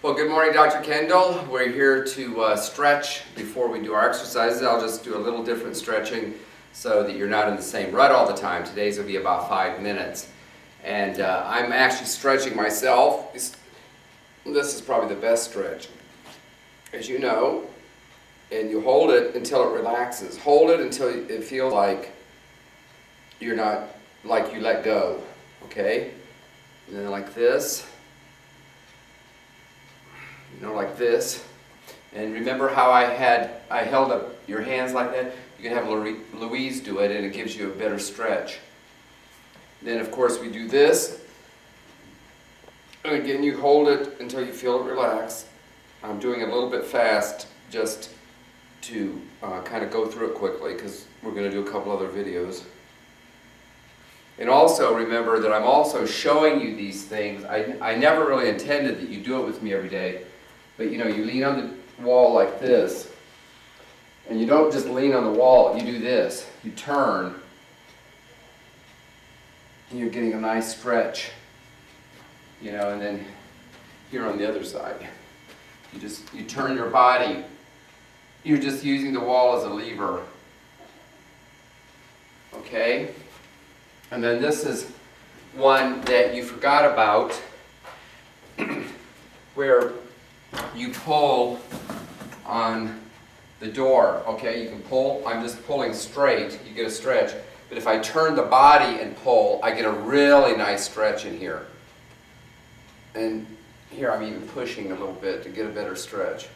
Well, good morning, Dr. Kendall. We're here to stretch before we do our exercises. I'll just do a little different stretching so that you're not in the same rut all the time. Today's will be about 5 minutes. And I'm actually stretching myself. This is probably the best stretch, as you know. And you hold it until it relaxes. Hold it until it feels like you're not, like you let go, okay? And then like this. You know, like this. And remember how I held up your hands like that? You can have Louise do it and it gives you a better stretch. Then of course we do this. And again you hold it until you feel it relax. I'm doing it a little bit fast just to kind of go through it quickly because we're going to do a couple other videos. And also remember that I'm also showing you these things. I never really intended that you do it with me every day. But you know, you lean on the wall like this, and you don't just lean on the wall, you do this. You turn, and you're getting a nice stretch. You know, and then here on the other side, you turn your body. You're just using the wall as a lever. Okay? And then this is one that you forgot about, where you pull on the door, okay? You can pull, I'm just pulling straight, you get a stretch. But if I turn the body and pull, I get a really nice stretch in here. And here I'm even pushing a little bit to get a better stretch.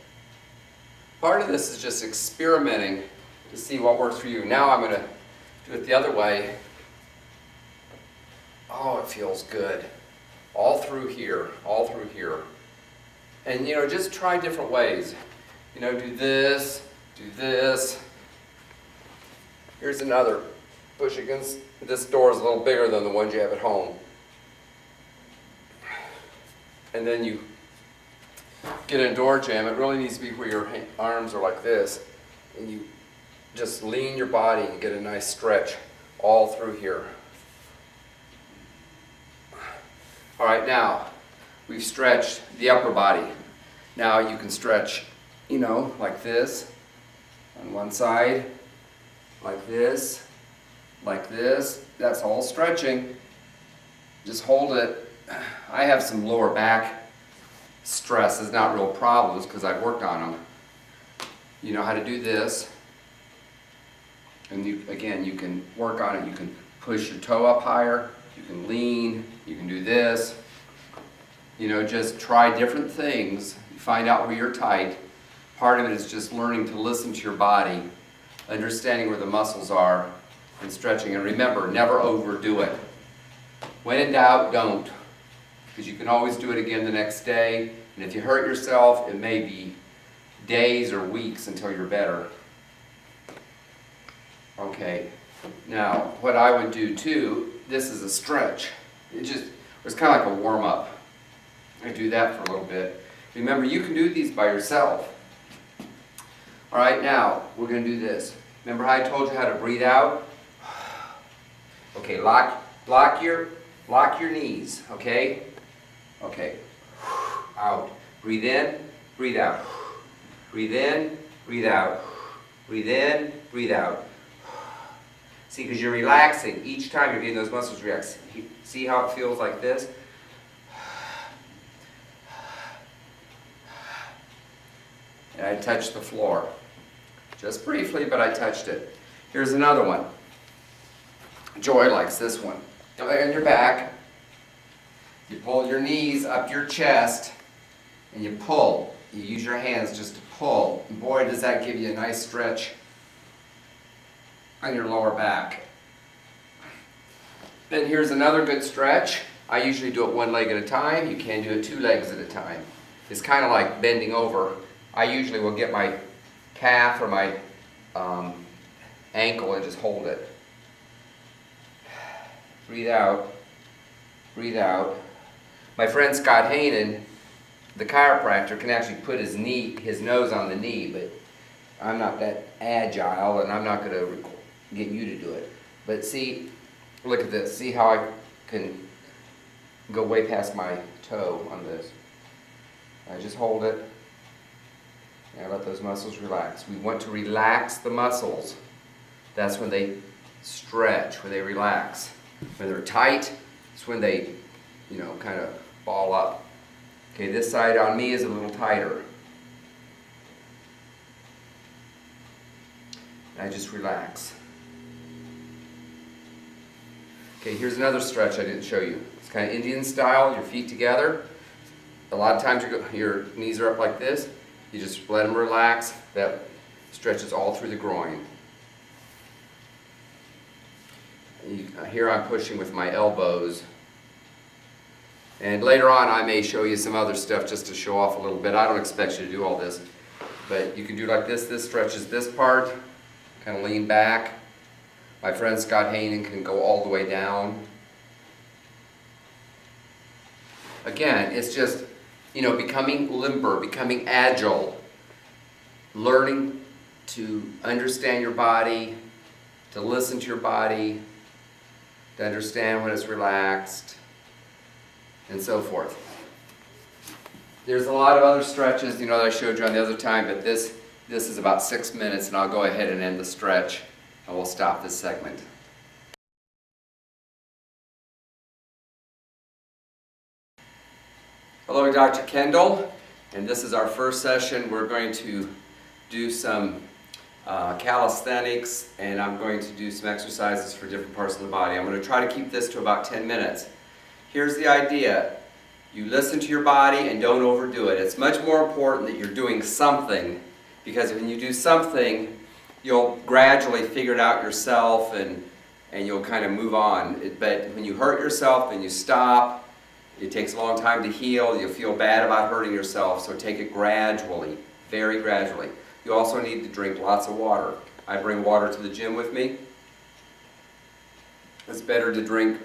Part of this is just experimenting to see what works for you. Now I'm going to do it the other way. Oh, it feels good. All through here, all through here. And you know, just try different ways. You know, do this, do this. Here's another. Push against, this door is a little bigger than the ones you have at home. And then you get a door jam. It really needs to be where your arms are like this. And you just lean your body and get a nice stretch all through here. All right, now we've stretched the upper body. Now you can stretch, you know, like this on one side, like this, like this. That's all stretching. Just hold it. I have some lower back stresses, not real problems because I've worked on them. You know how to do this. And you, again, you can work on it. You can push your toe up higher. You can lean. You can do this. You know, just try different things. Find out where you're tight. Part of it is just learning to listen to your body, understanding where the muscles are, and stretching. And remember, never overdo it. When in doubt, don't. Because you can always do it again the next day. And if you hurt yourself, it may be days or weeks until you're better. Okay, now what I would do too, this is a stretch. It's kind of like a warm-up. I do that for a little bit. Remember, you can do these by yourself. All right, now we're going to do this. Remember how I told you how to breathe out? Okay, lock your knees, okay? Okay, out. Breathe in, breathe out. Breathe in, breathe out. Breathe in, breathe out. See, because you're relaxing. Each time you're getting those muscles relax. See how it feels like this? And I touched the floor. Just briefly, but I touched it. Here's another one. Joy likes this one. Lay on your back. You pull your knees up your chest, and you pull. You use your hands just to pull. And boy, does that give you a nice stretch on your lower back. Then here's another good stretch. I usually do it one leg at a time. You can do it 2 legs at a time. It's kind of like bending over. I usually will get my calf or my ankle and just hold it. Breathe out. Breathe out. My friend Scott Hainan, the chiropractor, can actually put his nose on the knee, but I'm not that agile and I'm not going to get you to do it. But see, look at this. See how I can go way past my toe on this. I just hold it and let those muscles relax. We want to relax the muscles. That's when they stretch, when they relax. When they're tight, it's when they, you know, kind of ball up. Okay, this side on me is a little tighter. And I just relax. Okay, here's another stretch I didn't show you. It's kind of Indian style, your feet together. A lot of times your knees are up like this. You just let them relax. That stretches all through the groin. Here I'm pushing with my elbows. And later on I may show you some other stuff just to show off a little bit. I don't expect you to do all this. But you can do like this. This stretches this part. Kind of lean back. My friend Scott Hainan can go all the way down. Again, it's just, you know, becoming limber, becoming agile, learning to understand your body, to listen to your body, to understand when it's relaxed, and so forth. There's a lot of other stretches, you know, that I showed you on the other time, but this is about 6 minutes, and I'll go ahead and end the stretch, and we'll stop this segment. Hello, Dr. Kendall, and this is our first session. We're going to do some calisthenics, and I'm going to do some exercises for different parts of the body. I'm going to try to keep this to about 10 minutes. Here's the idea. You listen to your body and don't overdo it. It's much more important that you're doing something, because when you do something, you'll gradually figure it out yourself and you'll kind of move on. But when you hurt yourself, then you stop. It takes a long time to heal. You'll feel bad about hurting yourself, so take it gradually, very gradually. You also need to drink lots of water. I bring water to the gym with me. It's better to drink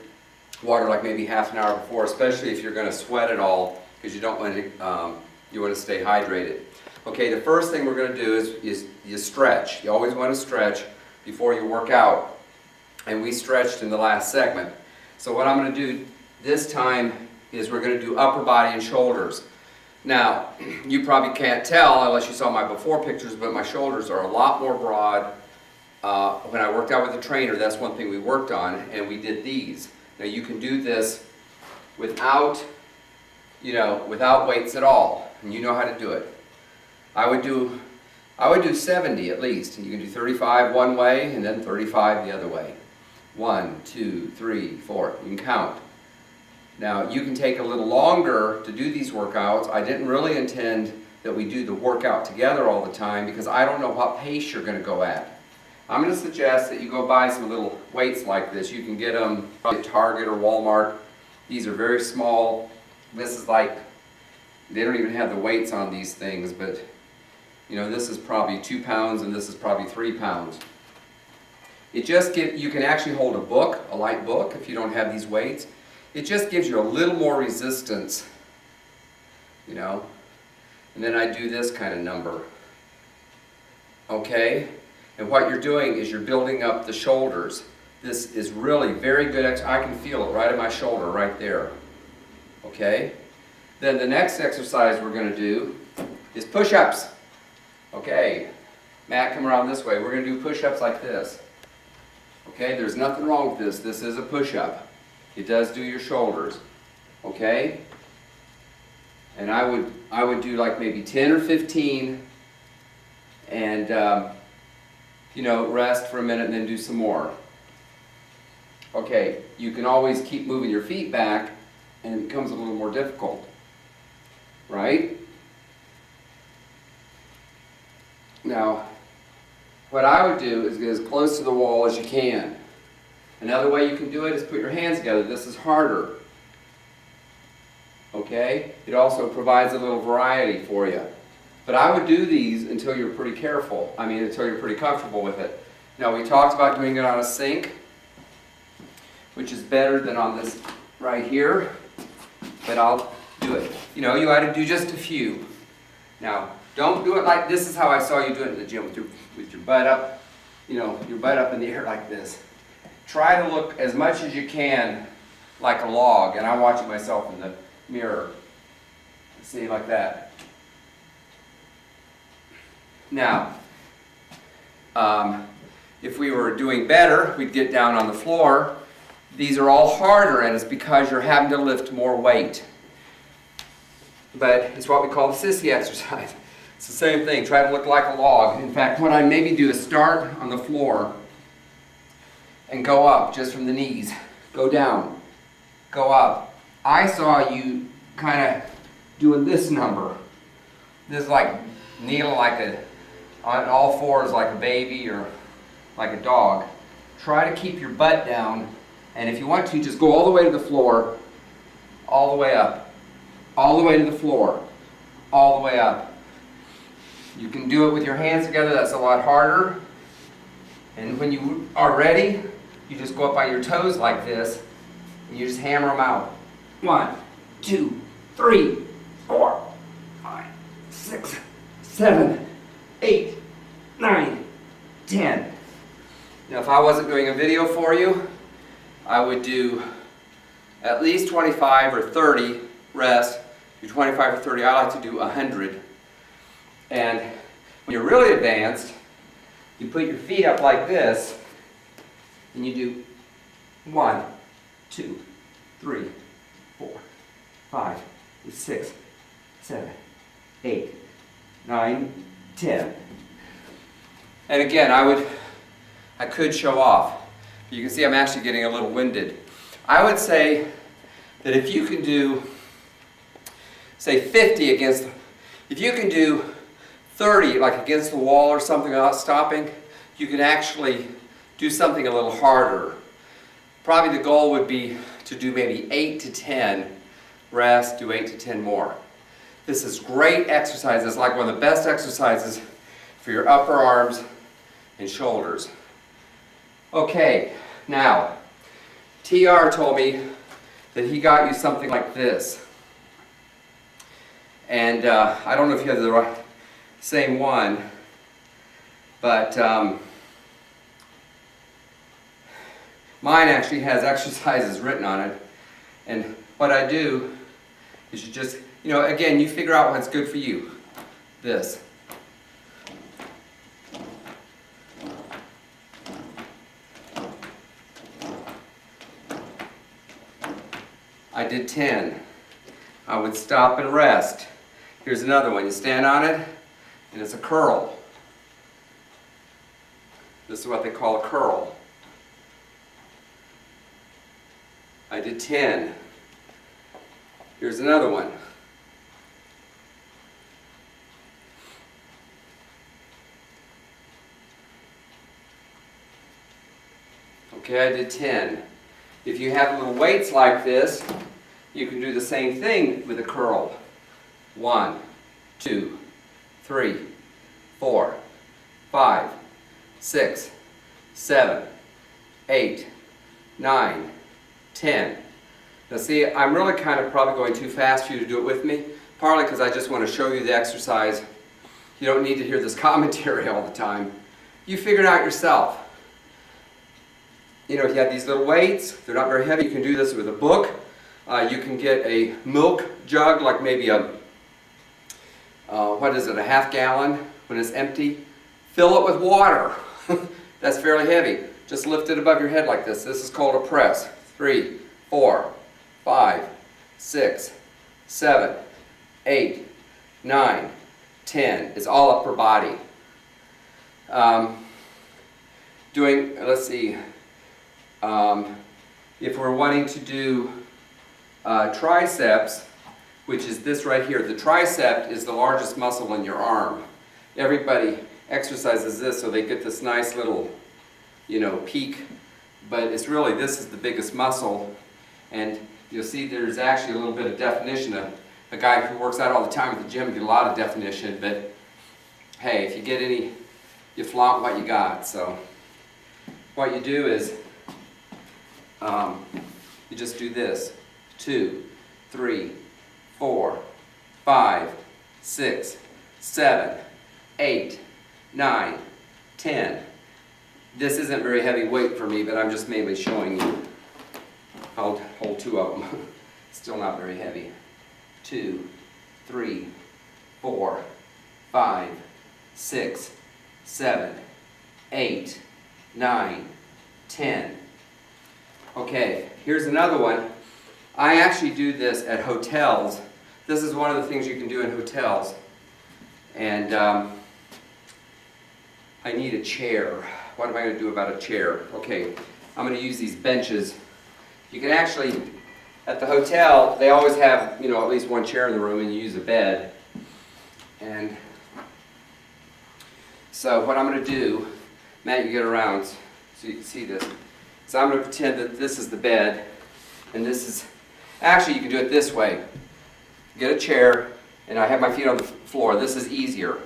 water like maybe half an hour before, especially if you're going to sweat at all, because you don't want to, you want to stay hydrated. Okay, the first thing we're going to do is you stretch. You always want to stretch before you work out. And we stretched in the last segment. So what I'm going to do this time is we're going to do upper body and shoulders. Now, you probably can't tell unless you saw my before pictures, but my shoulders are a lot more broad. When I worked out with a trainer, that's one thing we worked on, and we did these. Now you can do this without, without weights at all, and you know how to do it. I would do 70 at least, and you can do 35 one way and then 35 the other way. 1, 2, 3, 4. You can count. Now you can take a little longer to do these workouts. I didn't really intend that we do the workout together all the time because I don't know what pace you're going to go at. I'm going to suggest that you go buy some little weights like this. You can get them at Target or Walmart. These are very small. This is like, they don't even have the weights on these things, but this is probably 2 pounds and this is probably 3 pounds. It just you can actually hold a book, a light book, if you don't have these weights. It just gives you a little more resistance, and then I do this kind of number. Okay? And what you're doing is you're building up the shoulders. This is really very good I can feel it right in my shoulder, right there. Okay? Then the next exercise we're going to do is push-ups. Okay, Matt, come around this way. We're going to do push-ups like this. Okay, there's nothing wrong with this. This is a push-up. It does do your shoulders. Okay? And I would do like maybe 10 or 15 and rest for a minute and then do some more. Okay, you can always keep moving your feet back and it becomes a little more difficult. Right? Now, what I would do is get as close to the wall as you can. Another way you can do it is put your hands together. This is harder. Okay? It also provides a little variety for you. But I would do these until you're pretty careful. Until you're pretty comfortable with it. Now, we talked about doing it on a sink, which is better than on this right here. But I'll do it. You ought to do just a few. Now, don't do it like this is how I saw you do it in the gym with your butt up, your butt up in the air like this. Try to look as much as you can like a log, and I'm watching myself in the mirror. See, like that. Now, if we were doing better, we'd get down on the floor. These are all harder, and it's because you're having to lift more weight. But it's what we call the sissy exercise. It's the same thing. Try to look like a log. In fact, what I maybe do is start on the floor and go up just from the knees. Go down. Go up. I saw you kind of doing this number. This is like kneeling like on all fours like a baby or like a dog. Try to keep your butt down, and if you want to, just go all the way to the floor, all the way up, all the way to the floor, all the way up. You can do it with your hands together. That's a lot harder. And when you are ready, you just go up by your toes like this, and you just hammer them out. 1, 2, 3, 4, 5, 6, 7, 8, 9, 10. Now, if I wasn't doing a video for you, I would do at least 25 or 30, rest, do 25 or 30. I like to do 100. And when you're really advanced, you put your feet up like this, and you do 1, 2, 3, 4, 5, 6, 7, 8, 9, 10. And again, I could show off. You can see I'm actually getting a little winded. I would say that if you can do, say 50 against, if you can do 30 like against the wall or something without stopping, you can actually do something a little harder. Probably the goal would be to do maybe 8 to 10, rest, do 8 to 10 more. This is great exercise. It's like one of the best exercises for your upper arms and shoulders. Okay, now, TR told me that he got you something like this. And I don't know if you have the same one, but mine actually has exercises written on it. And what I do is you just, again, you figure out what's good for you. This. I did 10. I would stop and rest. Here's another one. You stand on it, and it's a curl. This is what they call a curl. I did 10. Here's another one. Okay, I did 10. If you have little weights like this, you can do the same thing with a curl. 1, 2, 3, 4, 5, 6, 7, 8, 9, 10. Now see, I'm really kind of probably going too fast for you to do it with me, partly because I just want to show you the exercise. You don't need to hear this commentary all the time. You figure it out yourself. If you have these little weights, they're not very heavy. You can do this with a book. You can get a milk jug, like maybe a half gallon when it's empty. Fill it with water. That's fairly heavy. Just lift it above your head like this. This is called a press. 3, 4, 5, 6, 7, 8, 9, 10. It's all upper body. Let's see. If we're wanting to do triceps, which is this right here, the tricep is the largest muscle in your arm. Everybody exercises this so they get this nice little, peak, but it's really, this is the biggest muscle, and you'll see there's actually a little bit of definition. A guy who works out all the time at the gym gets a lot of definition, but hey, if you get any, you flaunt what you got. So what you do is you just do this. 2, 3, 4, 5, 6, 7, 8, 9, 10. This isn't very heavy weight for me, but I'm just mainly showing you. I'll hold 2 of them. Still not very heavy. 2, 3, 4, 5, 6, 7, 8, 9, 10. Okay, here's another one. I actually do this at hotels. This is one of the things you can do in hotels. And I need a chair. What am I going to do about a chair? Okay, I'm going to use these benches. You can actually, at the hotel, they always have, you know, at least one chair in the room, and you use a bed. And so what I'm going to do, Matt, you get around so you can see this. So I'm going to pretend that this is the bed, and this is, actually you can do it this way. Get a chair, and I have my feet on the floor. This is easier.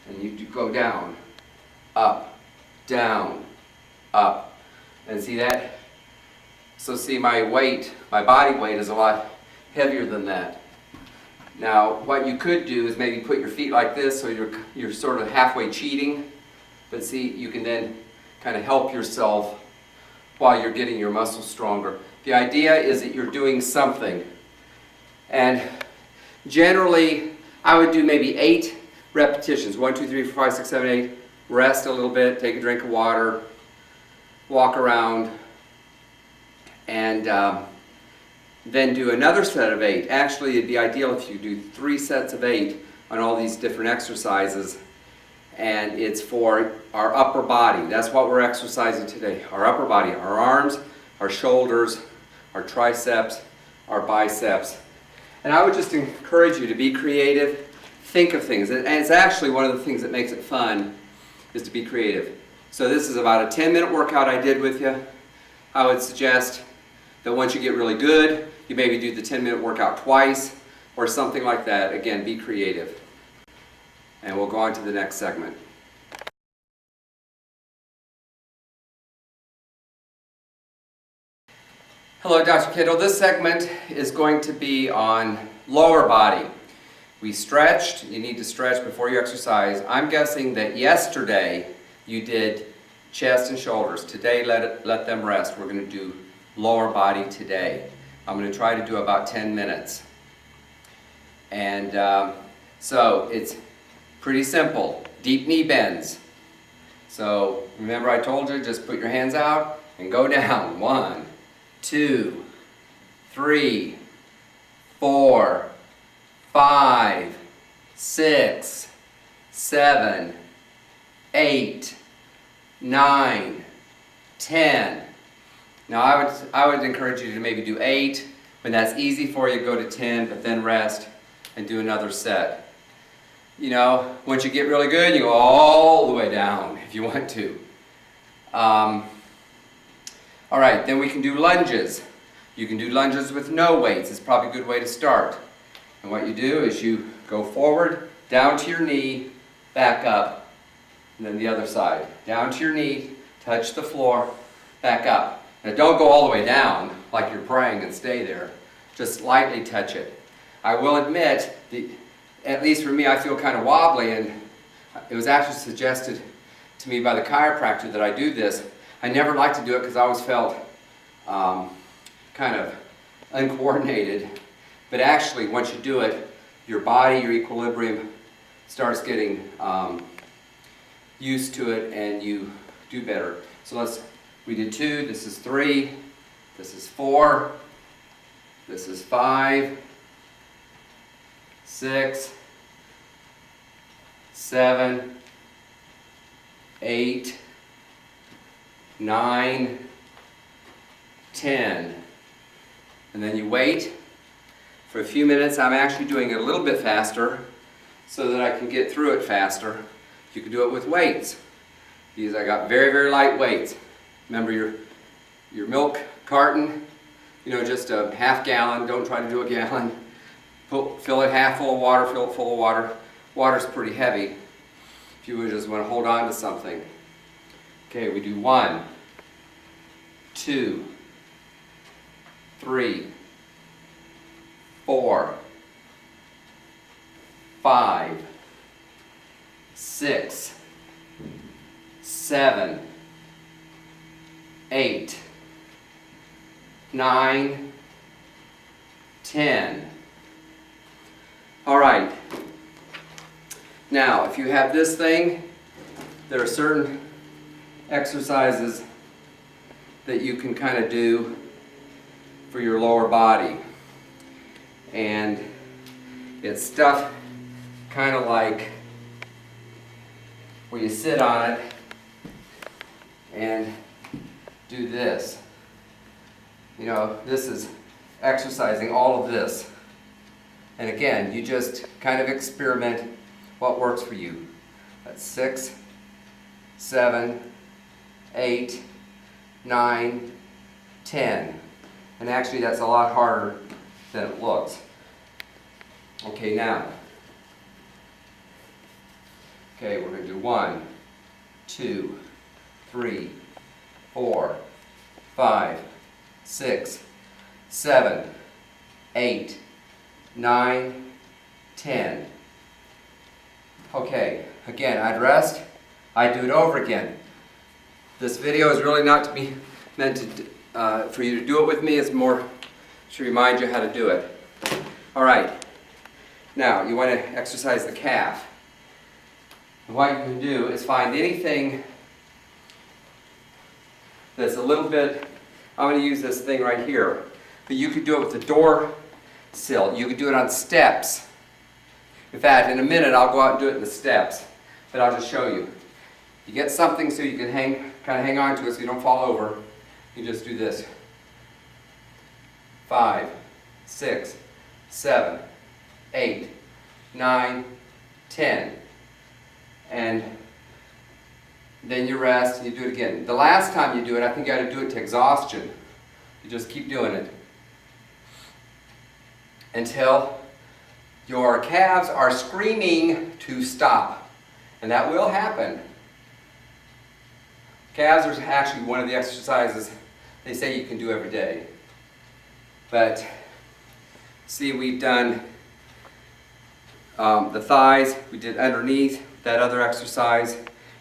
And you go down, up, down, up. And see that? So see, my weight, my body weight is a lot heavier than that. Now, what you could do is maybe put your feet like this so you're sort of halfway cheating. But see, you can then kind of help yourself while you're getting your muscles stronger. The idea is that you're doing something. And generally, I would do maybe 8 repetitions. 1, 2, 3, 4, 5, 6, 7, 8. Rest a little bit, take a drink of water, walk around, and then do another set of 8. Actually, it'd be ideal if you do 3 sets of 8 on all these different exercises. And it's for our upper body. That's what we're exercising today. Our upper body, our arms, our shoulders, our triceps, our biceps. And I would just encourage you to be creative, think of things. And it's actually one of the things that makes it fun is to be creative. So this is about a 10-minute workout I did with you. I would suggest that once you get really good, you maybe do the 10-minute workout twice or something like that. Again, be creative. And we'll go on to the next segment. Hello, Dr. Kittle. This segment is going to be on lower body. We stretched. You need to stretch before you exercise. I'm guessing that yesterday you did chest and shoulders. Today, let them rest. We're going to do lower body today. I'm going to try to do about 10 minutes. And so it's pretty simple. Deep knee bends. So remember I told you, just put your hands out and go down. 1, 2, 3, 4, 5, 6, 7, 8, 9, 10. Now I would encourage you to maybe do 8. When that's easy for you, go to 10, but then rest and do another set. You know, once you get really good, you go all the way down if you want to. All right, then we can do lunges. You can do lunges with no weights. It's probably a good way to start. And what you do is you go forward, down to your knee, back up, and then the other side. Down to your knee, touch the floor, back up. Now don't go all the way down like you're praying and stay there. Just lightly touch it. I will admit, at least for me, I feel kind of wobbly, and it was actually suggested to me by the chiropractor that I do this. I never liked to do it because I always felt kind of uncoordinated. But actually, once you do it, your body, your equilibrium starts getting used to it, and you do better. So we did 2, this is 3, this is 4, this is 5, 6, 7, 8, 9, 10. And then you wait for a few minutes. I'm actually doing it a little bit faster so that I can get through it faster. You can do it with weights. These I got very, very light weights. Remember your milk carton, you know, just a half gallon. Don't try to do a gallon. Fill it half full of water, fill it full of water. Water's pretty heavy if you would just want to hold on to something. Okay, we do 1, 2, 3, 4, 5, 6, 7, 8, 9, 10. All right. Now, if you have this thing, there are certain exercises that you can kind of do for your lower body. And it's stuff kind of like where you sit on it and do this. You know, this is exercising all of this. And again, you just kind of experiment what works for you. That's 6, 7, 8, 9, 10. And actually that's a lot harder than it looks. Okay, now. Okay, we're going to do 1, 2, 3, 4, 5, 6, 7, 8, 9, 10. Okay, again, I'd rest, I'd do it over again. This video is really not to be meant to, for you to do it with me, it's more to remind you how to do it. Alright, now you want to exercise the calf. And what you can do is find anything that's a little bit, I'm going to use this thing right here, but you could do it with the door sill, you could do it on steps. In fact, in a minute I'll go out and do it in the steps, but I'll just show you. You get something so you can kind of hang on to it so you don't fall over. You just do this. 5, 6, 7, 8, 9, 10. And then you rest and you do it again. The last time you do it, I think you got to do it to exhaustion. You just keep doing it until your calves are screaming to stop. And that will happen. Calves are actually one of the exercises they say you can do every day. But see, we've done the thighs, we did underneath, that other exercise,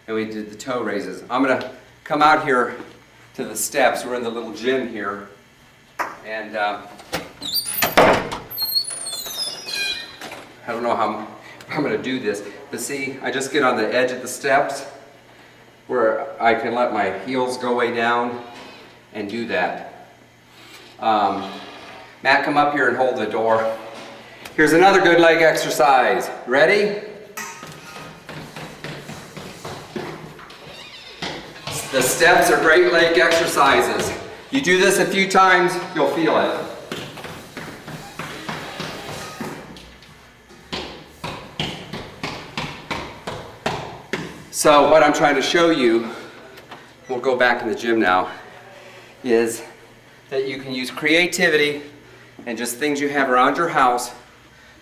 and we did the toe raises. I'm going to come out here to the steps. We're in the little gym here. And I don't know how I'm going to do this, but see, I just get on the edge of the steps where I can let my heels go way down and do that. Matt, come up here and hold the door. Here's another good leg exercise. Ready? The steps are great leg exercises. You do this a few times, you'll feel it. So what I'm trying to show you, we'll go back in the gym now, is that you can use creativity and just things you have around your house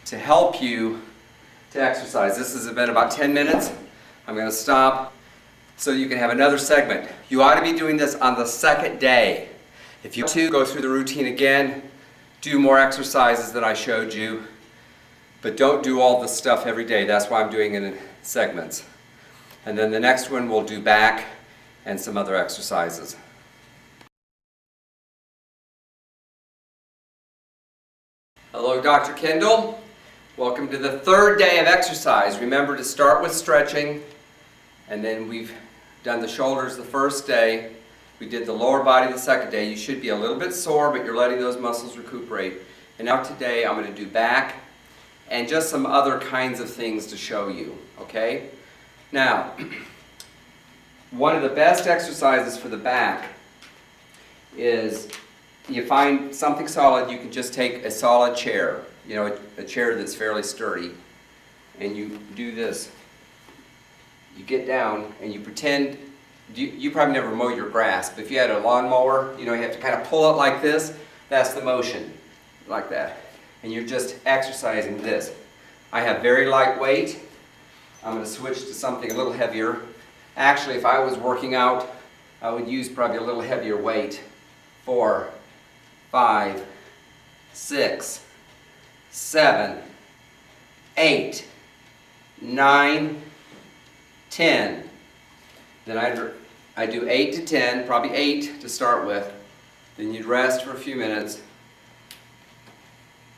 to help you to exercise. This has been about 10 minutes. I'm going to stop so you can have another segment. You ought to be doing this on the second day. If you want to go through the routine again, do more exercises that I showed you, but don't do all this stuff every day. That's why I'm doing it in segments. And then the next one we'll do back and some other exercises. Hello, Dr. Kendall. Welcome to the third day of exercise. Remember to start with stretching, and then we've done the shoulders the first day. We did the lower body the second day. You should be a little bit sore, but you're letting those muscles recuperate. And now today I'm going to do back and just some other kinds of things to show you, okay? Now, one of the best exercises for the back is you find something solid. You can just take a solid chair, you know, a chair that's fairly sturdy, and you do this. You get down and you pretend, you probably never mow your grass, but if you had a lawnmower, you know, you have to kind of pull it like this. That's the motion, like that. And you're just exercising this. I have very light weight. I'm going to switch to something a little heavier. Actually, if I was working out, I would use probably a little heavier weight. 4, 5, 6, 7, 8, 9, 10. Then I do 8 to 10, probably 8 to start with. Then you'd rest for a few minutes.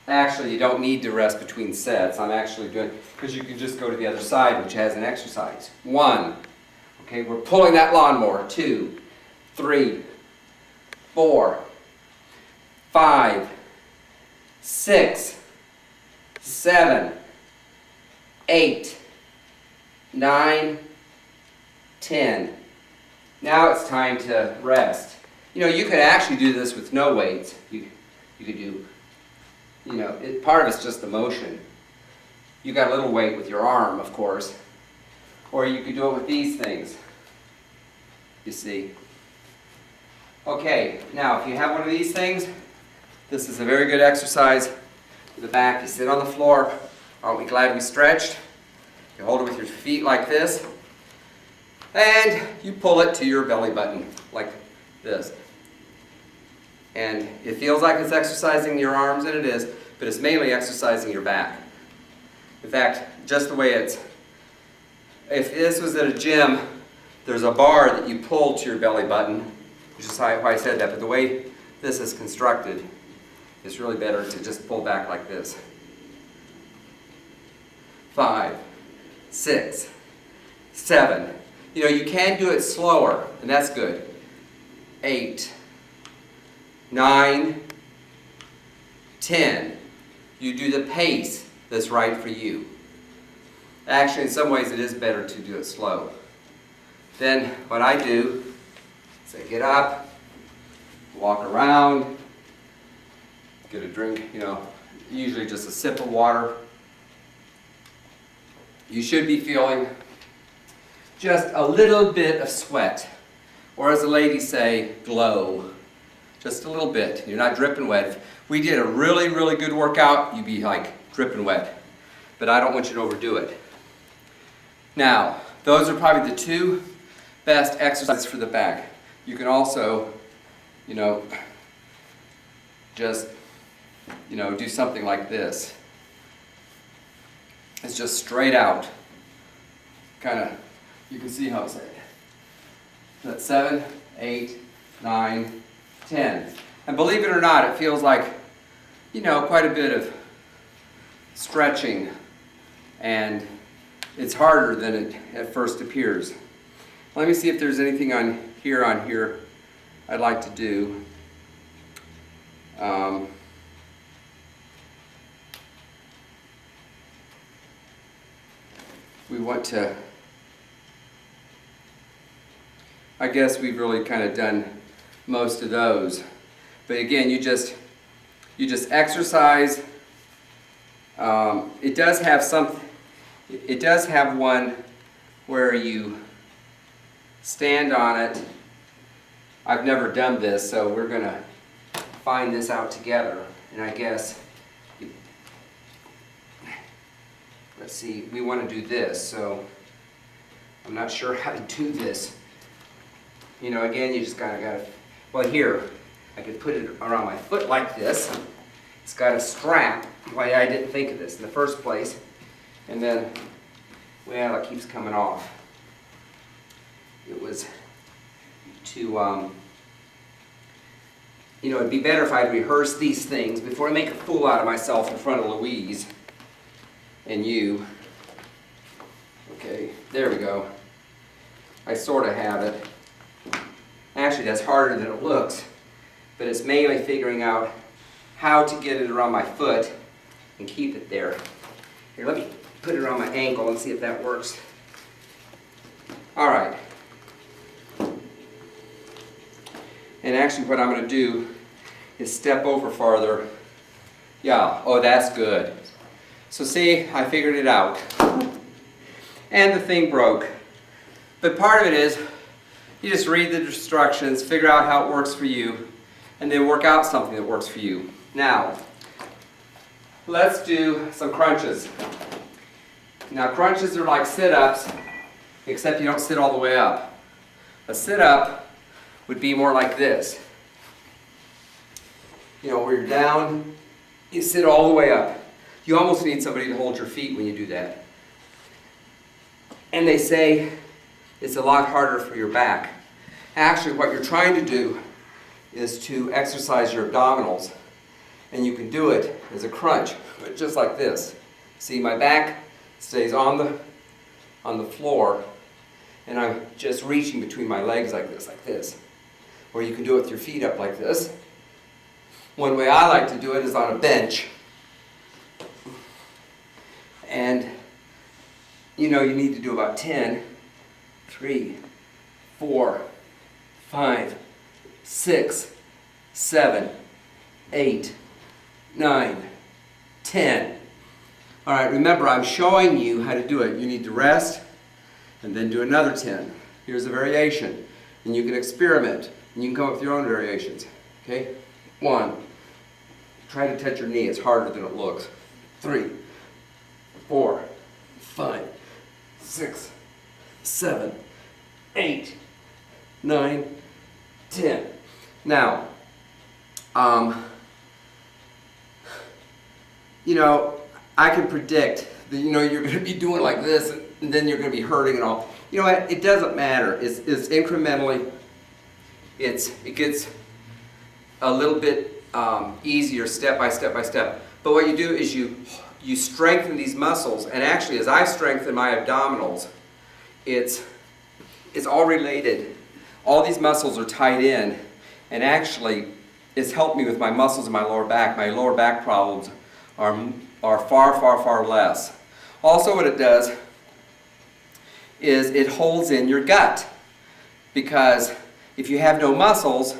Actually, you don't need to rest between sets. I'm actually doing, because you can just go to the other side, which has an exercise. 1. Okay, we're pulling that lawnmower. 2, 3, 4, 5, 6, 7, 8, 9, 10. Now it's time to rest. You know, you could actually do this with no weights. You could do, you know, part of it's just the motion. You got a little weight with your arm, of course. Or you could do it with these things. You see. Okay, now if you have one of these things, this is a very good exercise for the back. You sit on the floor. Aren't we glad we stretched? You hold it with your feet like this. And you pull it to your belly button, like this. And it feels like it's exercising your arms, and it is, but it's mainly exercising your back. In fact, just the way it's, if this was at a gym, there's a bar that you pull to your belly button, which is why I said that, but the way this is constructed, it's really better to just pull back like this. 5, 6, 7. You know, you can do it slower, and that's good. 8, 9, 10. You do the pace that's right for you. Actually, in some ways, it is better to do it slow. Then, what I do is I get up, walk around, get a drink, you know, usually just a sip of water. You should be feeling just a little bit of sweat, or as the ladies say, glow. Just a little bit. You're not dripping wet. If we did a really, really good workout, you'd be like dripping wet. But I don't want you to overdo it. Now, those are probably the 2 best exercises for the back. You can also, you know, just, you know, do something like this. It's just straight out. Kind of, you can see how it's at. That's 7, 8, 9, 10. And believe it or not, it feels like, you know, quite a bit of stretching, and it's harder than it at first appears. Let me see if there's anything on here I'd like to do. We want to, I guess we've really kind of done most of those. But again, you just exercise. It does have one where you stand on it. I've never done this, so we're going to find this out together. And I guess, let's see, we want to do this, so I'm not sure how to do this. You know, again, you just kind of got to, well, here, I could put it around my foot like this. It's got a strap. Why I didn't think of this in the first place. And then, well, it keeps coming off. It was to, you know, it'd be better if I'd rehearse these things before I make a fool out of myself in front of Louise and you. Okay, there we go. I sort of have it. Actually, that's harder than it looks, but it's mainly figuring out how to get it around my foot and keep it there. Here, let me put it around my ankle and see if that works. All right. And actually what I'm going to do is step over farther. Yeah, oh, that's good. So see, I figured it out. And the thing broke. But part of it is, you just read the instructions, figure out how it works for you, and then work out something that works for you. Now, let's do some crunches. Now, crunches are like sit-ups, except you don't sit all the way up. A sit-up would be more like this. You know, where you're down, you sit all the way up. You almost need somebody to hold your feet when you do that. And they say it's a lot harder for your back. Actually, what you're trying to do is to exercise your abdominals. And you can do it as a crunch, but just like this. See, my back stays on the floor, and I'm just reaching between my legs like this. Or you can do it with your feet up like this. One way I like to do it is on a bench. And you know, you need to do about 10, 3, 4, 5, 6, 7, 8, 9, 10. All right, remember, I'm showing you how to do it. You need to rest and then do another 10. Here's a variation. And you can experiment. And you can come up with your own variations. Okay? 1. Try to touch your knee. It's harder than it looks. 3, 4, 5, 6, 7, 8, 9, 10. Now, you know, I can predict that, you know, you're going to be doing like this, and then you're going to be hurting and all. You know what? It doesn't matter. It's incrementally, it gets a little bit easier step by step by step. But what you do is you strengthen these muscles, and actually, as I strengthen my abdominals, it's all related. All these muscles are tied in, and actually, it's helped me with my muscles in my lower back. My lower back problems are far less. Also, what it does is it holds in your gut, because if you have no muscles,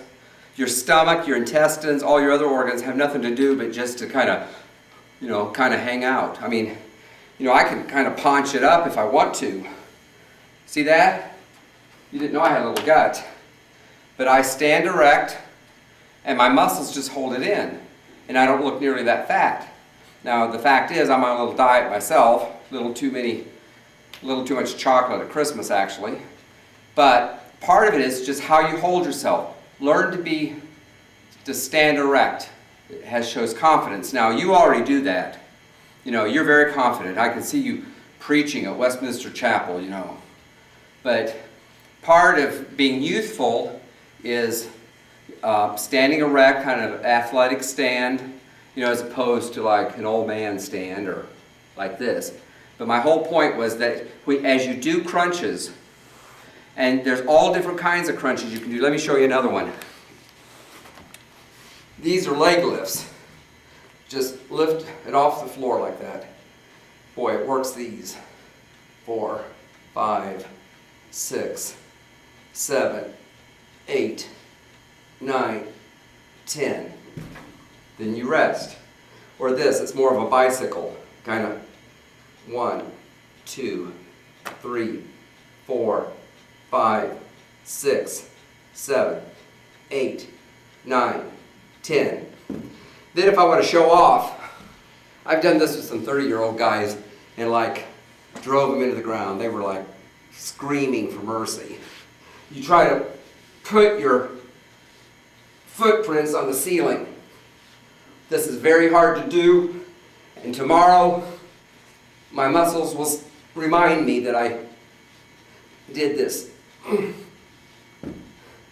your stomach, your intestines, all your other organs have nothing to do but just to kind of hang out. I mean, you know, I can kind of paunch it up if I want to. See that? You didn't know I had a little gut. But I stand erect, and my muscles just hold it in, and I don't look nearly that fat. Now, the fact is, I'm on a little diet myself, a little too much chocolate at Christmas, actually. But part of it is just how you hold yourself. Learn to stand erect. It shows confidence. Now, you already do that. You know, you're very confident. I can see you preaching at Westminster Chapel, you know. But part of being youthful is standing erect, kind of athletic stand, you know, as opposed to like an old man stand or like this. But my whole point was that as you do crunches, and there's all different kinds of crunches you can do. Let me show you another one. These are leg lifts. Just lift it off the floor like that. Boy, it works these. 4, 5, 6, 7, 8, 9, 10. Then you rest. Or this, it's more of a bicycle. Kind of 1, 2, 3, 4, 5, 6, 7, 8, 9, 10. Then if I want to show off, I've done this with some 30-year-old guys and like drove them into the ground. They were like screaming for mercy. You try to put your footprints on the ceiling. This is very hard to do, and tomorrow my muscles will remind me that I did this.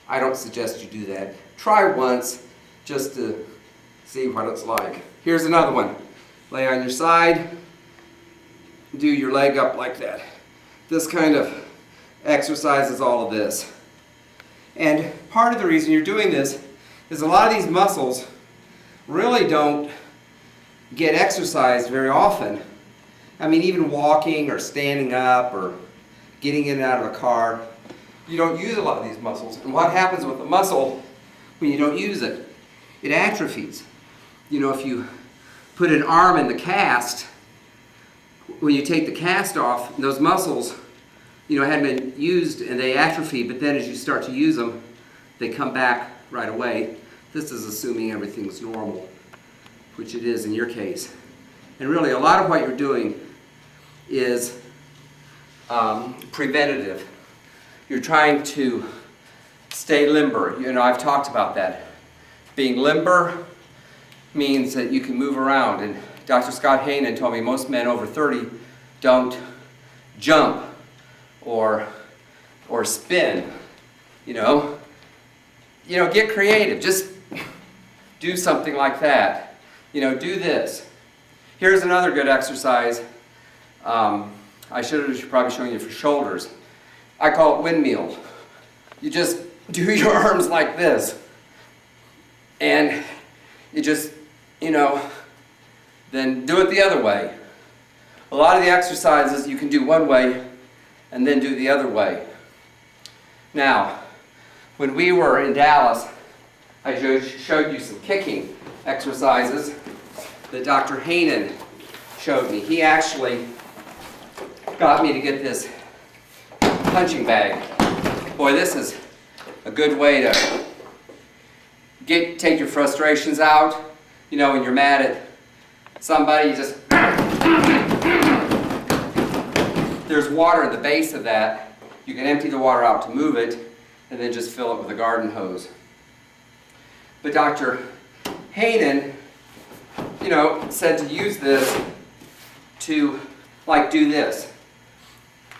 I don't suggest you do that. Try once just to see what it's like. Here's another one. Lay on your side, do your leg up like that. This kind of exercises all of this. And part of the reason you're doing this is a lot of these muscles really don't get exercised very often. I mean, even walking or standing up or getting in and out of a car, you don't use a lot of these muscles. And what happens with a muscle when you don't use it? It atrophies. You know, if you put an arm in the cast, when you take the cast off, those muscles, you know, hadn't been used and they atrophy, but then as you start to use them, they come back right away. This is assuming everything's normal, which it is in your case. And really, a lot of what you're doing is preventative. You're trying to stay limber. You know, I've talked about that. Being limber means that you can move around. And Dr. Scott Hainan told me most men over 30 don't jump or spin. You know, get creative. Just do something like that. do this. Here's another good exercise. I should probably show you for shoulders. I call it windmill. You just do your arms like this. And you just, then do it the other way. A lot of the exercises you can do one way and then do the other way. Now, when we were in Dallas, I showed you some kicking exercises that Dr. Hainan showed me. He actually got me to get this punching bag. Boy, this is a good way to take your frustrations out. When you're mad at somebody, you just... There's water at the base of that. You can empty the water out to move it, and then just fill it with a garden hose. But Dr. Hainan, said to use this to, do this.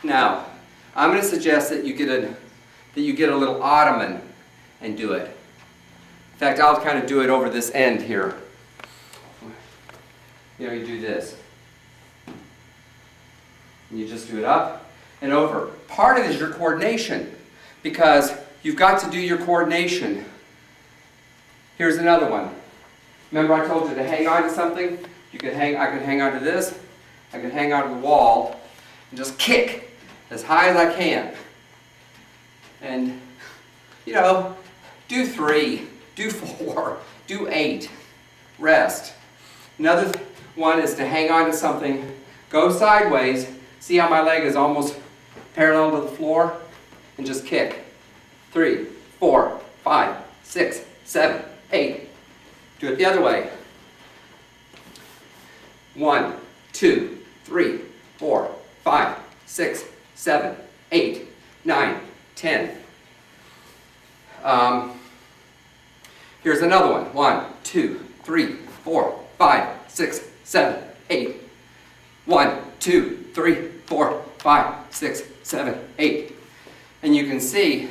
Now, I'm going to suggest that you get a little ottoman and do it. In fact, I'll kind of do it over this end here. You do this. And you just do it up and over. Part of it is your coordination, because you've got to do your coordination. Here's another one. Remember I told you to hang on to something? I could hang on to this. I could hang on to the wall and just kick as high as I can. And, do 3, do 4, do 8. Rest. Another one is to hang on to something, go sideways. See how my leg is almost parallel to the floor? And just kick. 3, 4, 5, 6, 7, 8. Do it the other way. 1, 2, 3, 4, 5, 6, 7, 8, 9, 10. Here's another one. 1, 2, 3, 4, 5, 6, 7, 8. 1, 2, 3, 4, 5, 6, 7, 8. And you can see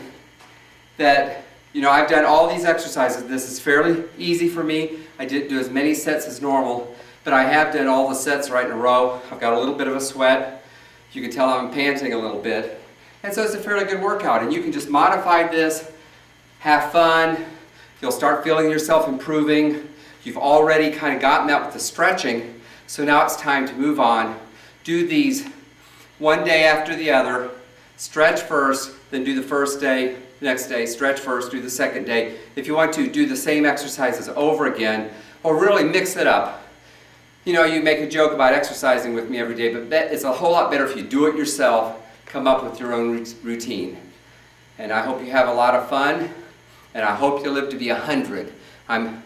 that, I've done all these exercises. This is fairly easy for me. I didn't do as many sets as normal, but I have done all the sets right in a row. I've got a little bit of a sweat. You can tell I'm panting a little bit. And so it's a fairly good workout. And you can just modify this, have fun. You'll start feeling yourself improving. You've already kind of gotten that with the stretching. So now it's time to move on. Do these one day after the other. Stretch first, then do the first day, next day. Stretch first, do the second day. If you want to, do the same exercises over again, or really mix it up. You make a joke about exercising with me every day, but it's a whole lot better if you do it yourself, come up with your own routine. And I hope you have a lot of fun, and I hope you live to be 100.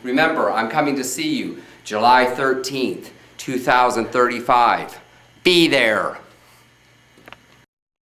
Remember, I'm coming to see you July 13th, 2035. Be there.